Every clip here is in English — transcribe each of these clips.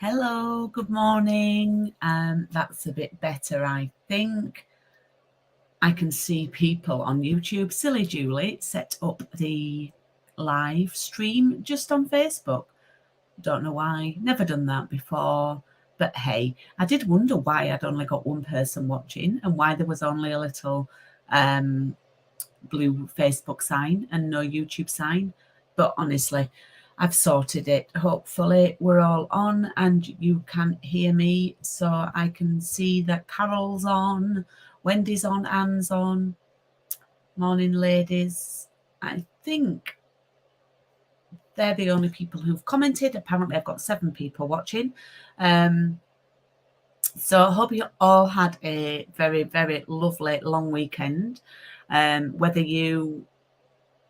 Hello, good morning. That's a bit better, I think. I can see people on YouTube. Silly Julie set up the live stream just on Facebook. Don't know why. Never done that before. But hey, I did wonder why I'd only got one person watching and why there was only a little blue Facebook sign and no YouTube sign. But honestly, I've sorted it. Hopefully we're all on and you can hear me, so I can see that Carol's on, Wendy's on, Anne's on. Morning, ladies. I think they're the only people who've commented. Apparently I've got 7 people watching. So I hope you all had a very, very lovely long weekend. Whether you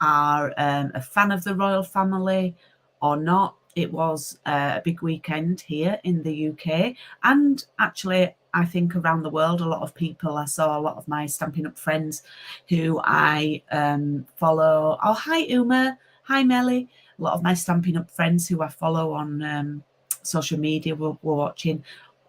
are a fan of the royal family or not, it was a big weekend here in the UK, and actually I think around the world. A lot of people, I saw a lot of my Stampin' Up friends who I follow. Oh, hi Uma, hi Melly. A lot of my Stampin' Up friends who I follow on social media were watching.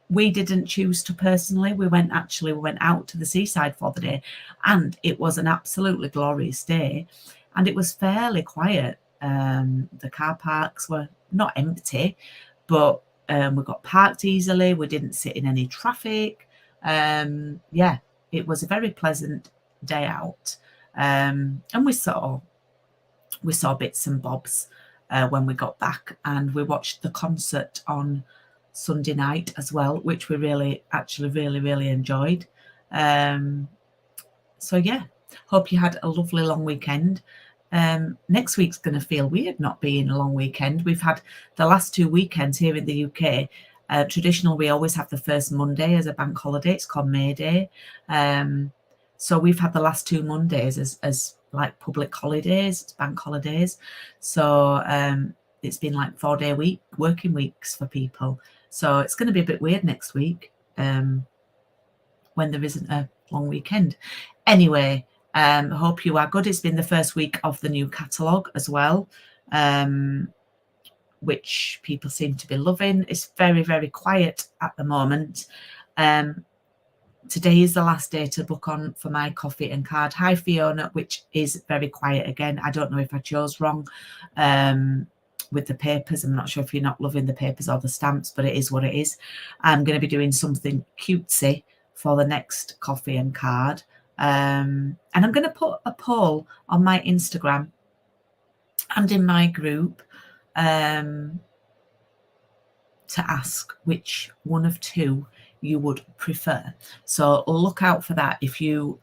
We didn't choose to personally. We went out to the seaside for the day, and it was an absolutely glorious day, and it was fairly quiet. The car parks were not empty, but we got parked easily. We didn't sit in any traffic. Yeah, it was a very pleasant day out, and we saw bits and bobs when we got back, and we watched the concert on Sunday night as well, which we really enjoyed. So yeah, hope you had a lovely long weekend. Next week's going to feel weird not being a long weekend. We've had the last 2 weekends here in the UK. Traditional, we always have the first Monday as a bank holiday. It's called May Day. So we've had the last 2 Mondays as like public holidays, bank holidays. So it's been like 4-day working weeks for people. So it's going to be a bit weird next week when there isn't a long weekend. Anyway, hope you are good. It's been the first week of the new catalogue as well, which people seem to be loving. It's very, very quiet at the moment. Today is the last day to book on for my coffee and card. Hi, Fiona, which is very quiet again. I don't know if I chose wrong with the papers. I'm not sure if you're not loving the papers or the stamps, but it is what it is. I'm going to be doing something cutesy for the next coffee and card. And I'm going to put a poll on my Instagram and in my group to ask which one of 2 you would prefer. So look out for that if you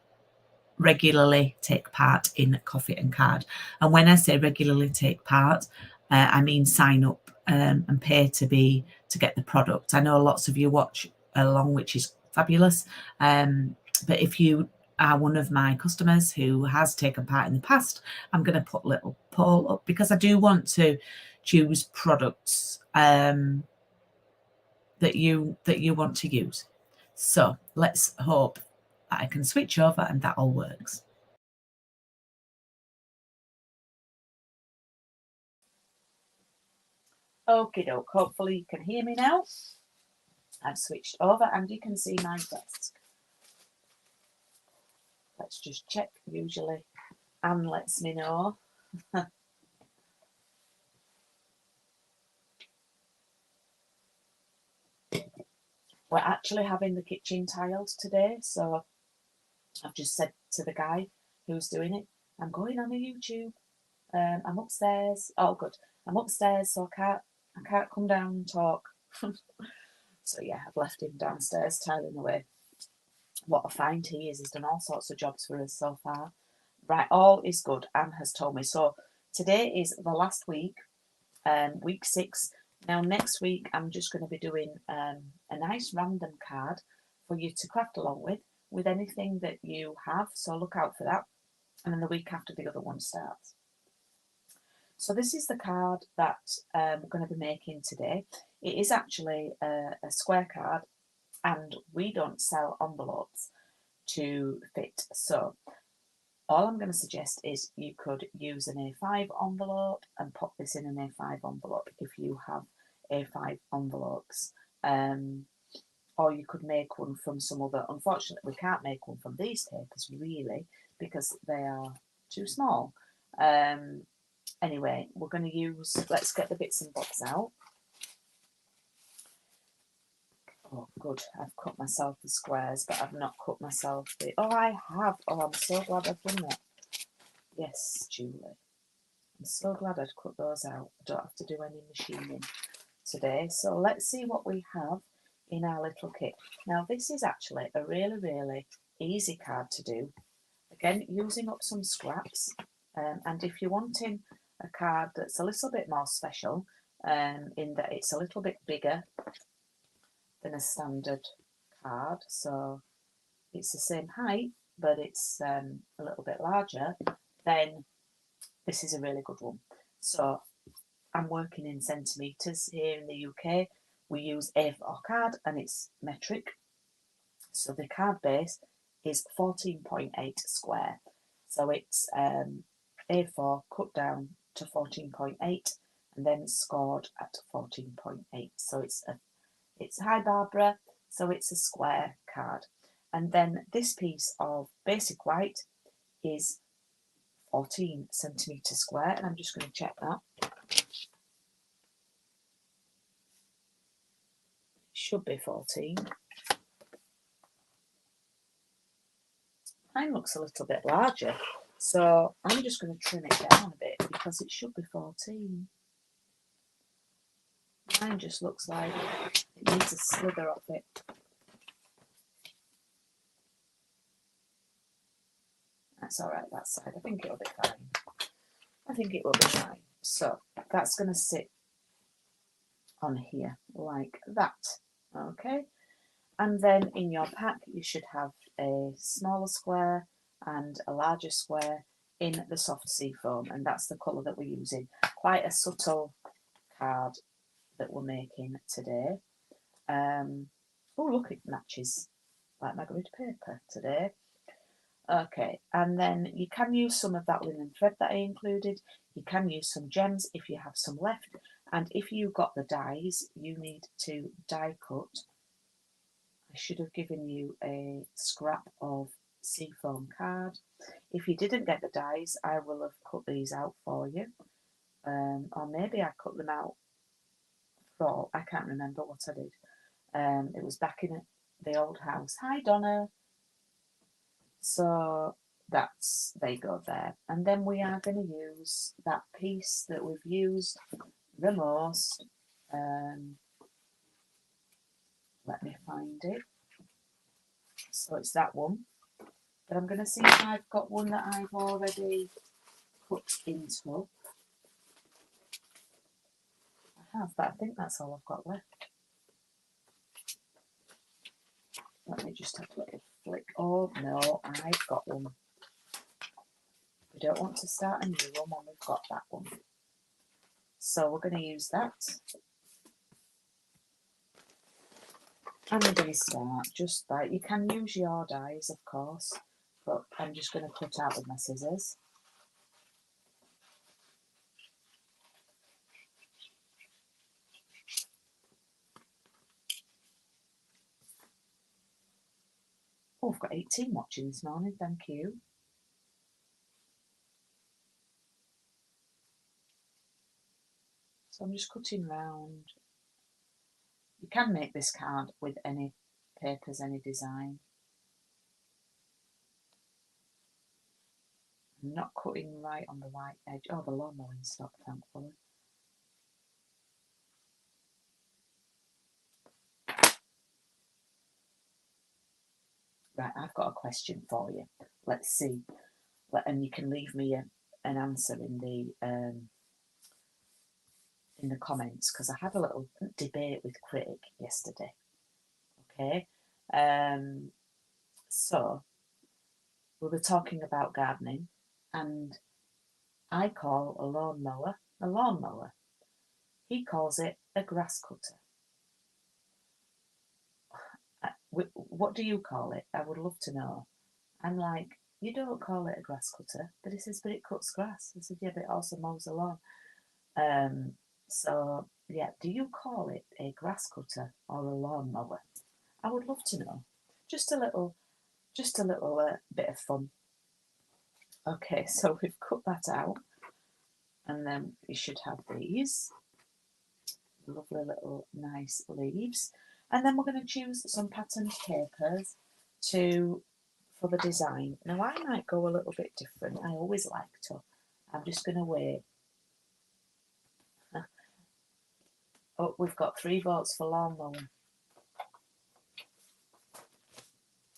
regularly take part in coffee and card. And when I say regularly take part, I mean sign up and pay to get the product. I know lots of you watch along, which is fabulous. But if you are one of my customers who has taken part in the past, I'm going to put a little poll up because I do want to choose products that you want to use. So let's hope that I can switch over and that all works. Okie doke, hopefully you can hear me now. I've switched over and you can see my desk. Let's just check. Usually Anne lets me know. We're actually having the kitchen tiled today, so I've just said to the guy who's doing it, I'm going on the YouTube. I'm upstairs. Oh, good. I'm upstairs, so I can't come down and talk. So yeah, I've left him downstairs tiling away. What a fine he is. He's done all sorts of jobs for us so far. Right, all is good. Anne has told me. So today is the last week, week 6. Now next week I'm just going to be doing a nice random card for you to craft along with anything that you have. So look out for that. And then the week after the other one starts. So this is the card that we're going to be making today. It is actually a square card, and we don't sell envelopes to fit. So all I'm going to suggest is you could use an A5 envelope and pop this in an A5 envelope if you have A5 envelopes. Or you could make one from some other. Unfortunately, we can't make one from these papers really because they are too small. Anyway, we're going to use, let's get the bits and bobs out. Oh, good. I've cut myself the squares, but I've not cut myself the... Oh, I have. Oh, I'm so glad I've done that. Yes, Julie. I'm so glad I'd cut those out. I don't have to do any machining today. So let's see what we have in our little kit. Now, this is actually a really, really easy card to do. Again, using up some scraps. And if you're wanting a card that's a little bit more special, in that it's a little bit bigger than a standard card, so it's the same height, but it's a little bit larger, then this is a really good one. So I'm working in centimetres here in the UK. We use A4 card and it's metric. So the card base is 14.8 square. So it's A4 cut down to 14.8 and then scored at 14.8. So it's hi Barbara, so it's a square card. And then this piece of basic white is 14 centimetres square, and I'm just going to check that. It should be 14. Mine looks a little bit larger, so I'm just going to trim it down a bit because it should be 14. Mine just looks like it needs a slither off it. That's all right, that side. I think it'll be fine. I think it will be fine. So that's going to sit on here like that. Okay. And then in your pack, you should have a smaller square and a larger square in the soft seafoam. And that's the colour that we're using. Quite a subtle card that we're making today. Oh, look, it matches like margarita paper today. Okay, and then you can use some of that linen thread that I included. You can use some gems if you have some left. And if you got the dies, you need to die cut. I should have given you a scrap of seafoam card. If you didn't get the dies, I will have cut these out for you. Or maybe I cut them out for, I can't remember what I did. It was back in the old house. Hi, Donna. So they go there. And then we are going to use that piece that we've used the most. Let me find it. So it's that one. But I'm going to see if I've got one that I've already cut into. I have, but I think that's all I've got left. Let me just have a little flick. Oh, no, I've got one. We don't want to start a new one when we've got that one. So we're going to use that. And we're going to start just by, you can use your dies, of course, but I'm just going to cut out with my scissors. Oh, I've got 18 watching this morning, thank you. So I'm just cutting round. You can make this card with any papers, any design. I'm not cutting right on the white edge. Oh, the lawn mowing stopped, thankfully. Right, I've got a question for you. Let's see. And you can leave me an answer in the comments, because I had a little debate with Critic yesterday. Okay. So we were talking about gardening, and I call a lawnmower a lawnmower. He calls it a grass cutter. What do you call it? I would love to know. I'm like, you don't call it a grass cutter. But he says, but it cuts grass. I said, yeah, but it also mows the lawn. So yeah, do you call it a grass cutter or a lawnmower? I would love to know. Just a little, bit of fun. Okay, so we've cut that out, and then we should have these lovely little nice leaves, and then we're going to choose some patterned papers for the design. Now I might go a little bit different. I always like to. I'm just going to wait. Oh, we've got 3 votes for lawnmower.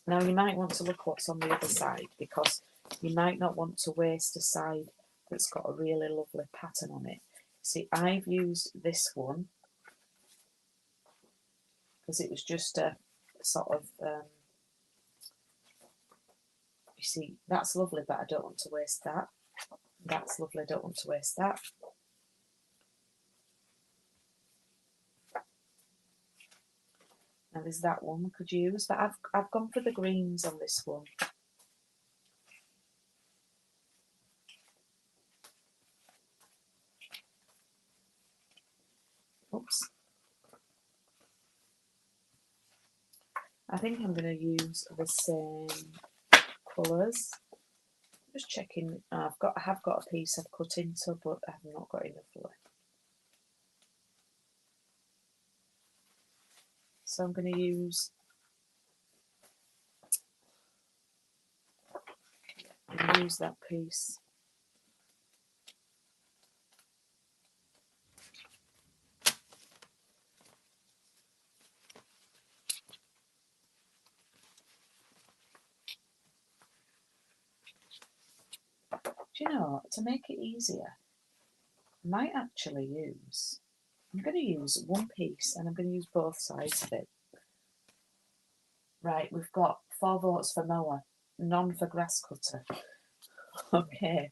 Now you might want to look what's on the other side, because you might not want to waste a side that's got a really lovely pattern on it. See, I've used this one because it was just a sort of, you see, that's lovely, but I don't want to waste that. That's lovely, I don't want to waste that. Now there's that one we could use, but I've gone for the greens on this one. Oops. I think I'm going to use the same colours. Just checking. I have got a piece I've cut into, but I have not got enough left. So I'm going to use that piece. Do you know, to make it easier, I might actually use, I'm going to use one piece and I'm going to use both sides of it. Right, we've got 4 votes for mower, none for grass cutter. Okay.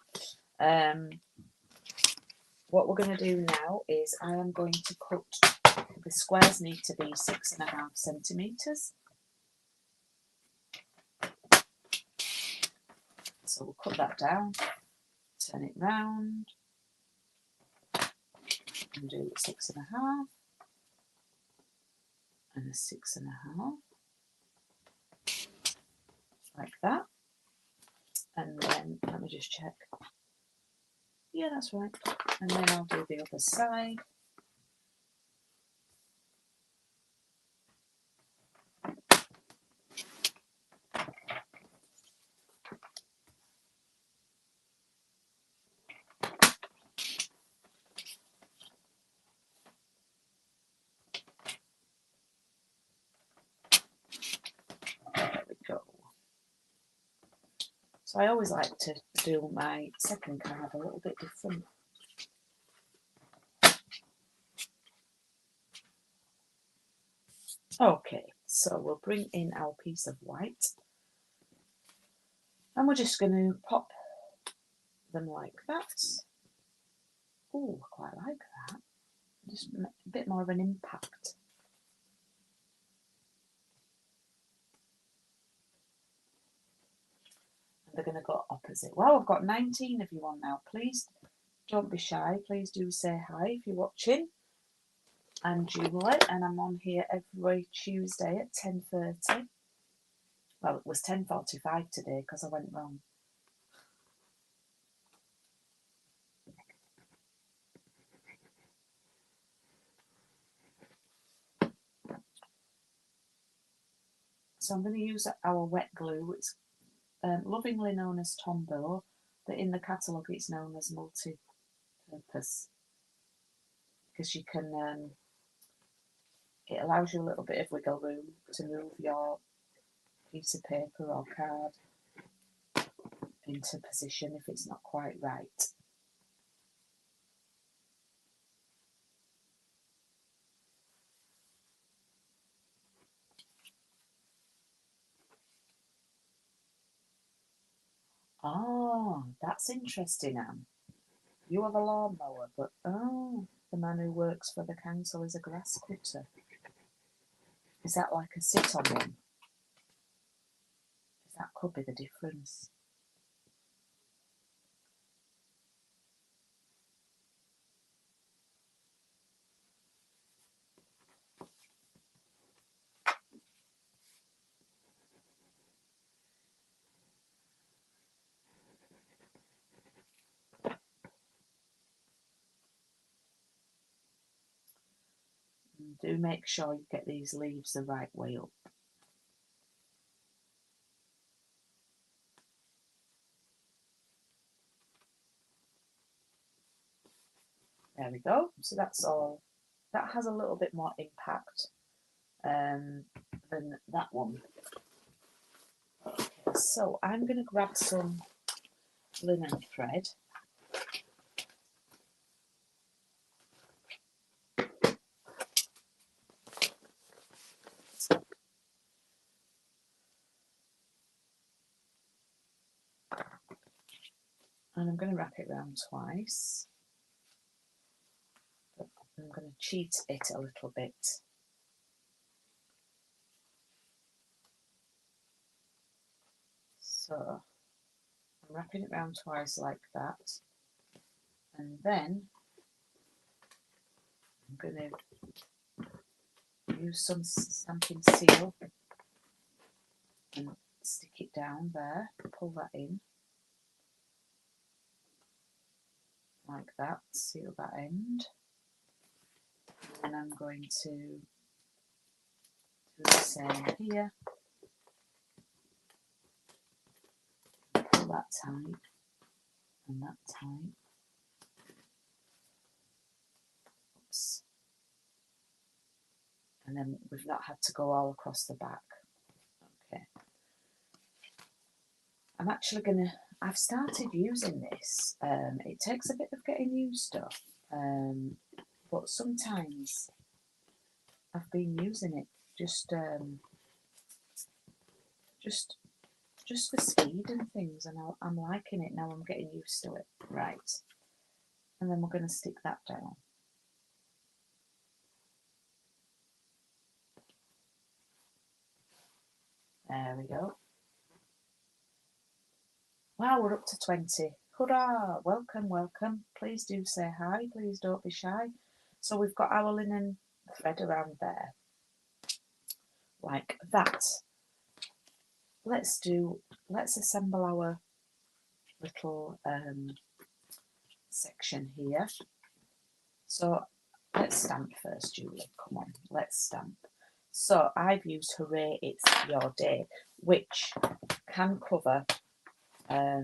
What we're going to do now is I am going to cut, the squares need to be 6.5 centimetres. So we'll cut that down, turn it round, and do 6.5 and a 6.5, like that. And then let me just check. Yeah, that's right. And then I'll do the other side. There we go. So I always like to do my second card a little bit different. Okay, so we'll bring in our piece of white, and we're just going to pop them like that. Oh, I quite like that. Just a bit more of an impact. And they're going to go opposite. Well, I've got 19 of you on now. Please don't be shy. Please do say hi if you're watching. I'm Julie, and I'm on here every Tuesday at 10:30. Well, it was 10:45 today because I went wrong. So I'm going to use our wet glue. It's lovingly known as Tombow, but in the catalogue it's known as multi-purpose, because you can, it allows you a little bit of wiggle room to move your piece of paper or card into position if it's not quite right. Oh, that's interesting, Anne. You have a lawnmower, but the man who works for the council is a grass cutter. Is that like a sit-on one? That could be the difference. do make sure you get these leaves the right way up. There we go. So that's all. That has a little bit more impact than that one. Okay, so I'm going to grab some linen thread. And I'm going to wrap it around twice. But I'm going to cheat it a little bit. So I'm wrapping it around twice like that. And then I'm going to use some stamping seal and stick it down there, pull that in like that, seal that end. And I'm going to do the same here. Pull that tight and that tight. Oops. And then we've not had to go all across the back. Okay. I'm actually gonna, I've started using this. It takes a bit of getting used to, but sometimes I've been using it just for speed and things, and I'm liking it now. I'm getting used to it. Right, and then we're going to stick that down. There we go. Wow, we're up to 20. Hurrah! Welcome, welcome. Please do say hi. Please don't be shy. So we've got our linen thread around there, like that. Let's assemble our little section here. So let's stamp first, Julie. Come on, let's stamp. So I've used Hooray It's Your Day, which can cover a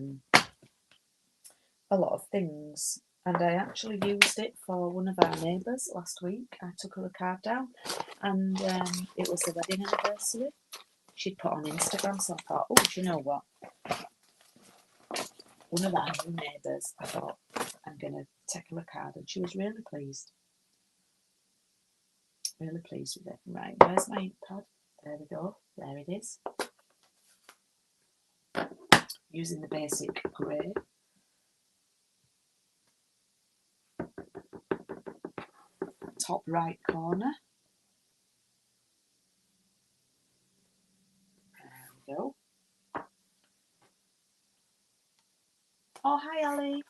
lot of things. And I actually used it for one of our neighbours last week. I took her a card down, and it was the wedding anniversary. She'd put on Instagram, so I thought, oh, do you know what? One of our new neighbours, I thought, I'm going to take her a card, and she was really pleased. Really pleased with it. Right, where's my ink pad? There we go. There it is. Using the basic grey. Top right corner. There we go. Oh, hi, Ali.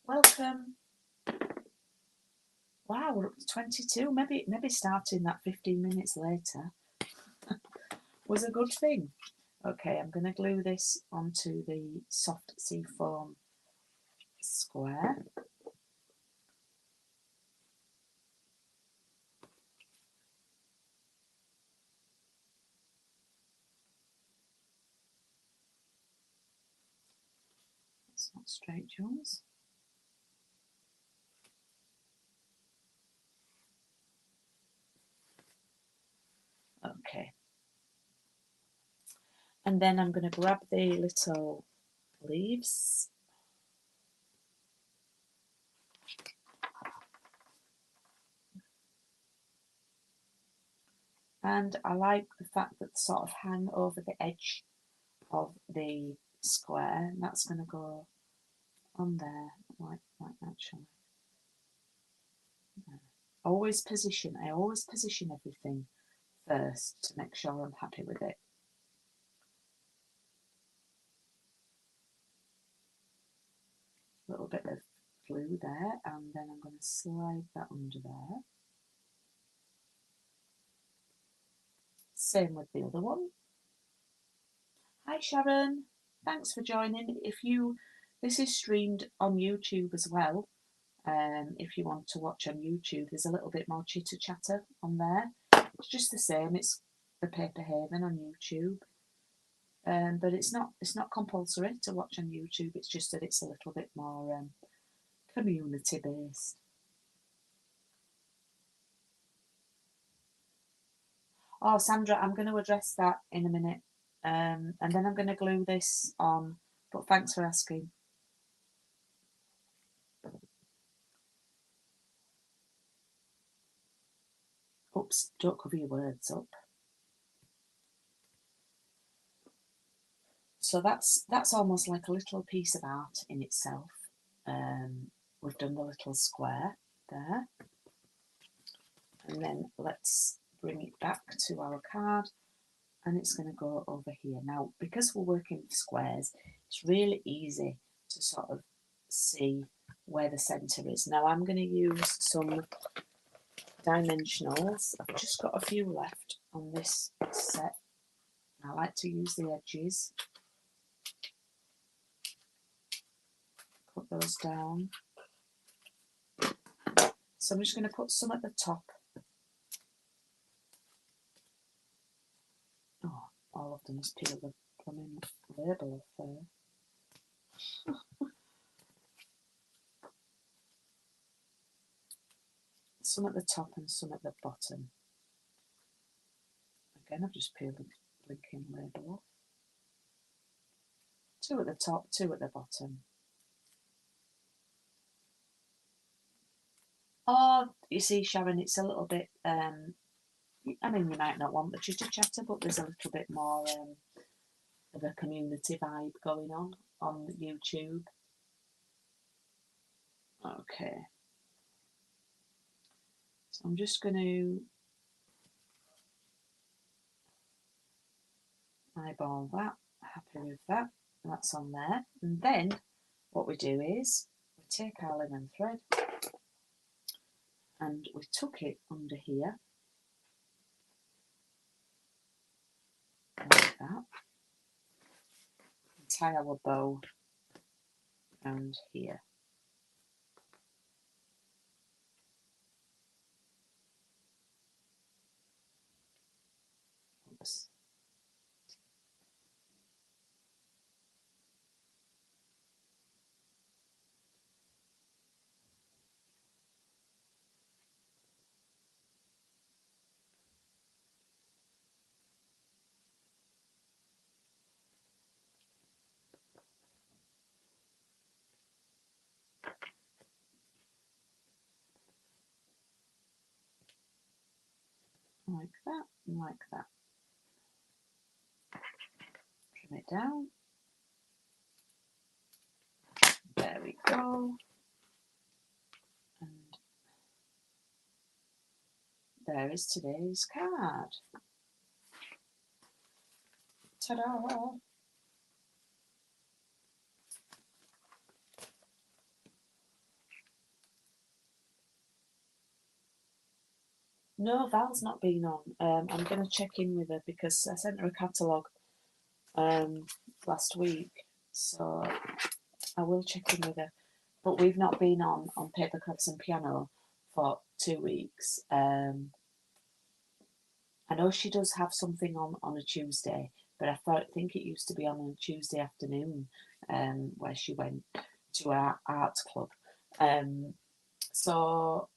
Welcome. Wow, we're up to 22. Maybe starting that 15 minutes later was a good thing. Okay, I'm going to glue this onto the soft seafoam square. It's not straight, Jules. Okay. And then I'm going to grab the little leaves. And I like the fact that they sort of hang over the edge of the square. And that's going to go on there, like that, shall I? I always position everything first to make sure I'm happy with it. A little bit of glue there, and then I'm going to slide that under there. Same with the other one. Hi Sharon, thanks for joining. This is streamed on YouTube as well, if you want to watch on YouTube, there's a little bit more chitter chatter on there. It's just the same. It's the Paper Haven on YouTube, but it's not compulsory to watch on YouTube. It's just that it's a little bit more community based. Oh, Sandra, I'm going to address that in a minute, and then I'm going to glue this on. But thanks for asking. Oops, don't cover your words up. So that's almost like a little piece of art in itself. We've done the little square there. And then let's bring it back to our card, and it's going to go over here. Now, because we're working with squares, it's really easy to sort of see where the centre is. Now, I'm going to use some dimensionals. I've just got a few left on this set. I like to use the edges. Put those down. So I'm just going to put some at the top. Oh, all I've done is peel the plumbing label off there. Some at the top and some at the bottom. Again, I've just peeled the blinking label off. 2 at the top, 2 at the bottom. Oh, you see, Sharon, it's a little bit, I mean, you might not want the chitter chatter, but there's a little bit more of a community vibe going on YouTube. Okay. So I'm just going to eyeball that. Happy with that. That's on there. And then what we do is we take our linen thread and we tuck it under here. Like that. And tie our bow around here. Oops. Like that and like that. Trim it down. There we go. And there is today's card. Ta-da! No, Val's not been on. I'm going to check in with her because I sent her a catalogue last week, so I will check in with her. But we've not been on Paper Crafts and Piano for 2 weeks. I know she does have something on a Tuesday, but I think it used to be on a Tuesday afternoon where she went to our art club. So,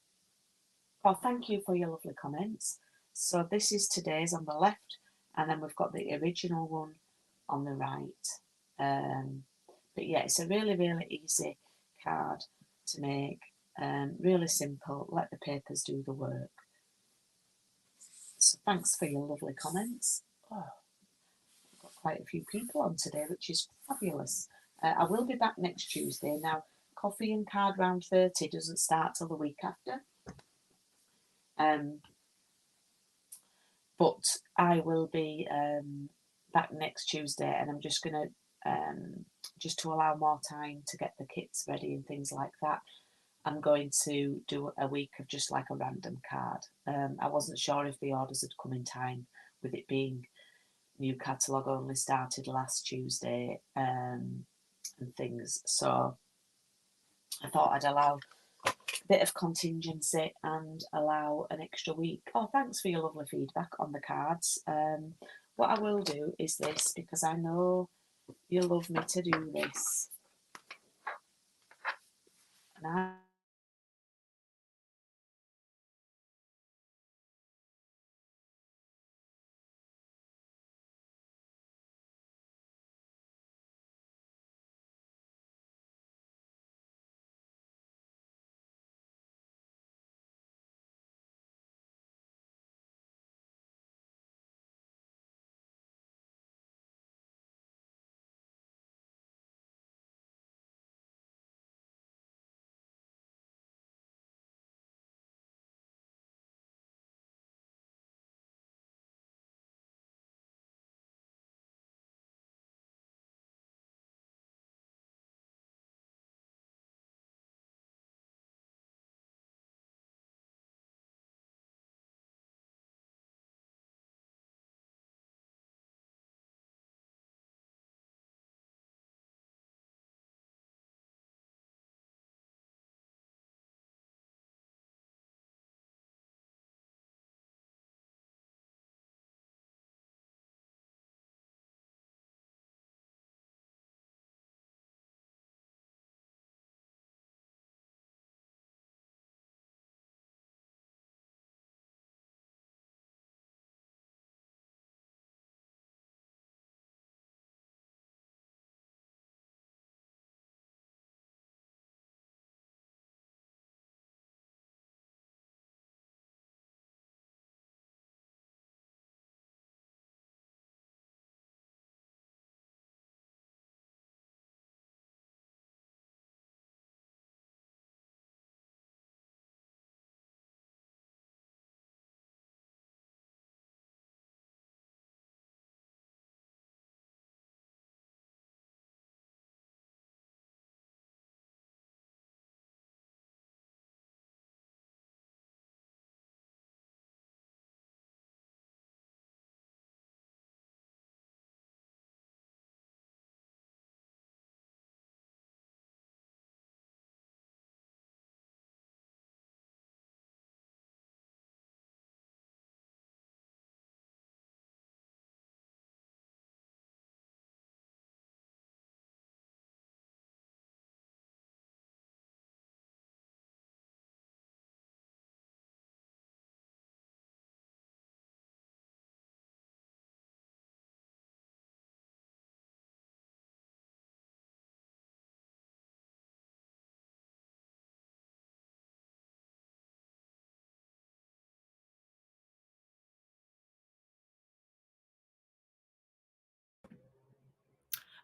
oh, thank you for your lovely comments. So this is today's on the left, and then we've got the original one on the right. But yeah, it's a really, really easy card to make. Really simple. Let the papers do the work. So thanks for your lovely comments. Oh, I've got quite a few people on today, which is fabulous. I will be back next Tuesday. Now, Coffee and Card Round 30 doesn't start till the week after. But I will be back next Tuesday, and I'm just going to, just to allow more time to get the kits ready and things like that, I'm going to do a week of just like a random card. I wasn't sure if the orders had come in time, with it being new catalogue only started last Tuesday and things. So I thought I'd allow bit of contingency and allow an extra week. Oh, thanks for your lovely feedback on the cards. What I will do is this, because I know you love me to do this. And I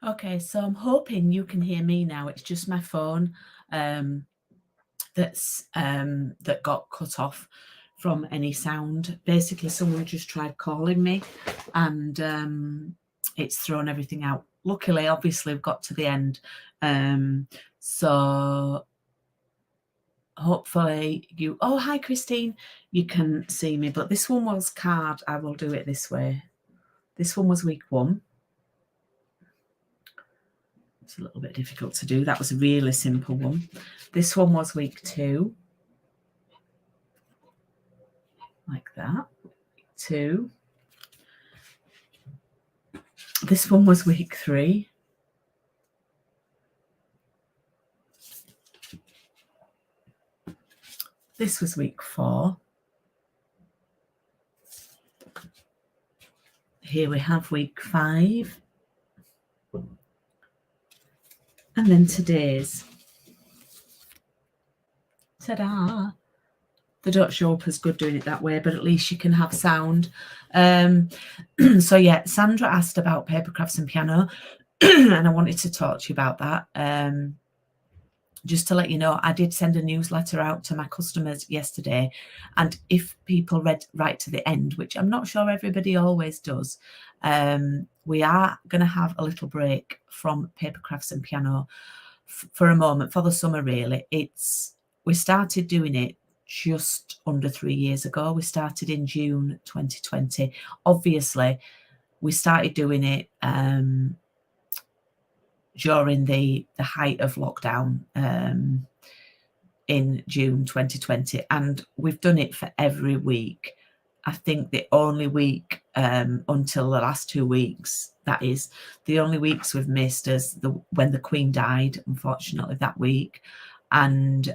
Okay, so I'm hoping you can hear me now. It's just my phone that got cut off from any sound. Basically, someone just tried calling me, and it's thrown everything out. Luckily, obviously, we've got to the end, so hopefully you. Oh, hi, Christine. You can see me, but this one was card. I will do it this way. This one was week 1. It's a little bit difficult to do. That was a really simple one. This one was week 2. Like that. 2. This one was week 3. This was week 4. Here we have week 5. And then today's. Ta-da! They don't show up as good doing it that way, but at least you can have sound. So yeah, Sandra asked about paper crafts and piano, and I wanted to talk to you about that. Just to let you know, I did send a newsletter out to my customers yesterday, and if people read right to the end, which I'm not sure everybody always does, we are going to have a little break from paper crafts and piano for a moment, for the summer really. We started doing it just under 3 years ago. We started in June 2020. Obviously, we started doing it during the height of lockdown. in June 2020, and we've done it for every week. I think the only week until the last 2 weeks, that is the only weeks we've missed, is when the Queen died, unfortunately, that week. And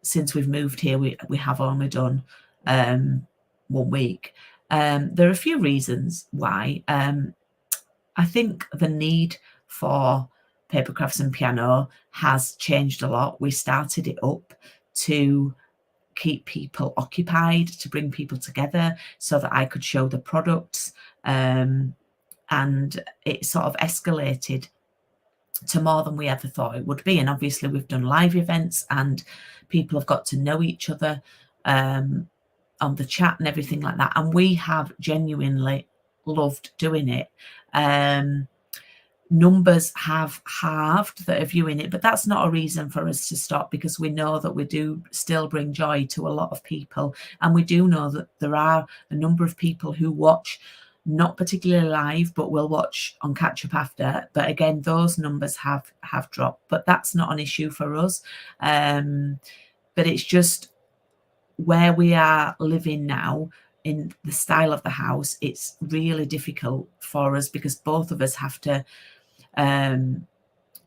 since we've moved here, we have only done 1 week. There are a few reasons why. I think the need for paper crafts and piano has changed a lot. We started it up to keep people occupied, to bring people together so that I could show the products. And it sort of escalated to more than we ever thought it would be. And obviously we've done live events and people have got to know each other on the chat and everything like that. And we have genuinely loved doing it. Numbers have halved that are viewing it, but that's not a reason for us to stop, because we know that we do still bring joy to a lot of people. And we do know that there are a number of people who watch, not particularly live, but will watch on catch up after. But again, those numbers have dropped, but that's not an issue for us. But it's just where we are living now, in the style of the house, it's really difficult for us because both of us have to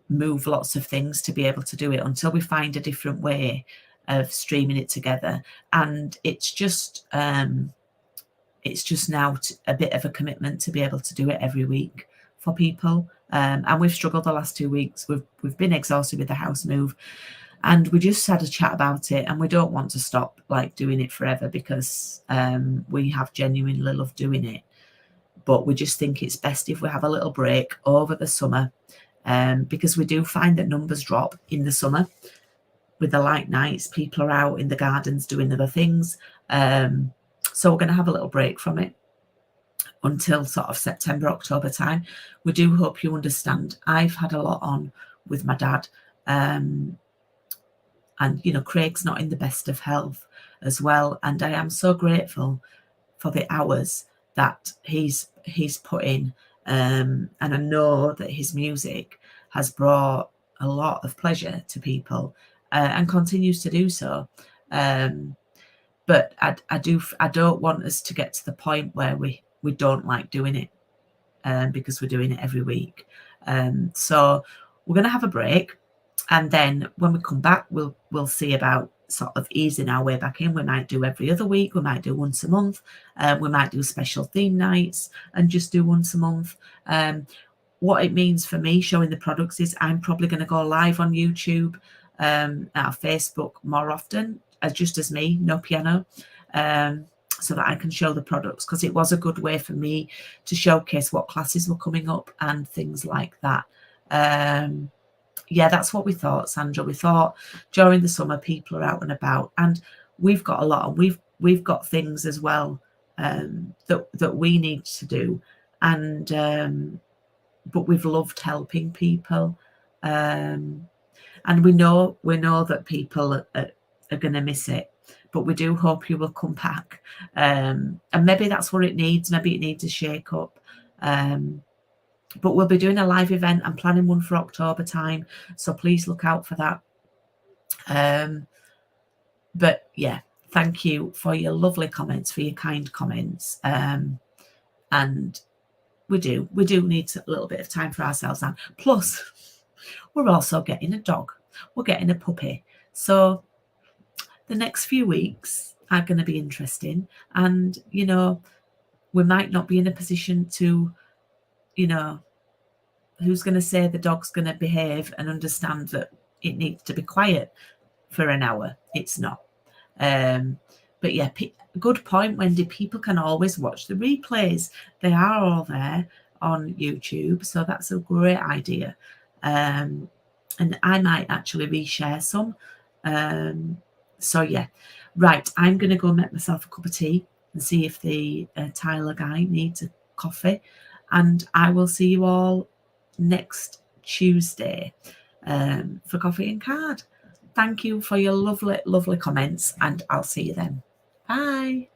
move lots of things to be able to do it until we find a different way of streaming it together. And it's just now a bit of a commitment to be able to do it every week for people. And we've struggled the last 2 weeks. We've been exhausted with the house move, and we just had a chat about it, and we don't want to stop like doing it forever, because we have genuinely loved doing it. But we just think it's best if we have a little break over the summer, because we do find that numbers drop in the summer with the light nights. People are out in the gardens doing other things. So we're going to have a little break from it until sort of September, October time. We do hope you understand. I've had a lot on with my dad. And, you know, Craig's not in the best of health as well. And I am so grateful for the hours that he's put in. And I know that his music has brought a lot of pleasure to people, and continues to do so. But I don't want us to get to the point where we don't like doing it, because we're doing it every week. So we're going to have a break, and then when we come back, we'll see about sort of easing our way back in. We might do every other week, we might do once a month, we might do special theme nights and just do once a month. What it means for me showing the products is I'm probably going to go live on YouTube, our Facebook more often, just as me, no piano, so that I can show the products, because it was a good way for me to showcase what classes were coming up and things like that. Yeah, that's what we thought, Sandra. We thought during the summer people are out and about, and we've got a lot, and we've got things as well that we need to do, and but we've loved helping people, and we know that people are going to miss it, but we do hope you will come back, and maybe that's what it needs. Maybe it needs a shake up. But we'll be doing a live event. I'm planning one for October time, so please look out for that. But yeah, thank you for your lovely comments, for your kind comments. And we do need a little bit of time for ourselves now. Plus, we're also getting a dog. We're getting a puppy. So the next few weeks are going to be interesting. And, you know, we might not be in a position to, you know, who's going to say the dog's going to behave and understand that it needs to be quiet for an hour? It's not. But yeah, good point, Wendy. People can always watch the replays. They are all there on YouTube, so that's a great idea. And I might actually reshare some. So yeah, right. I'm going to go make myself a cup of tea and see if the Tyler guy needs a coffee, and I will see you all next Tuesday for Coffee and Card. Thank you for your lovely, lovely comments, and I'll see you then. Bye.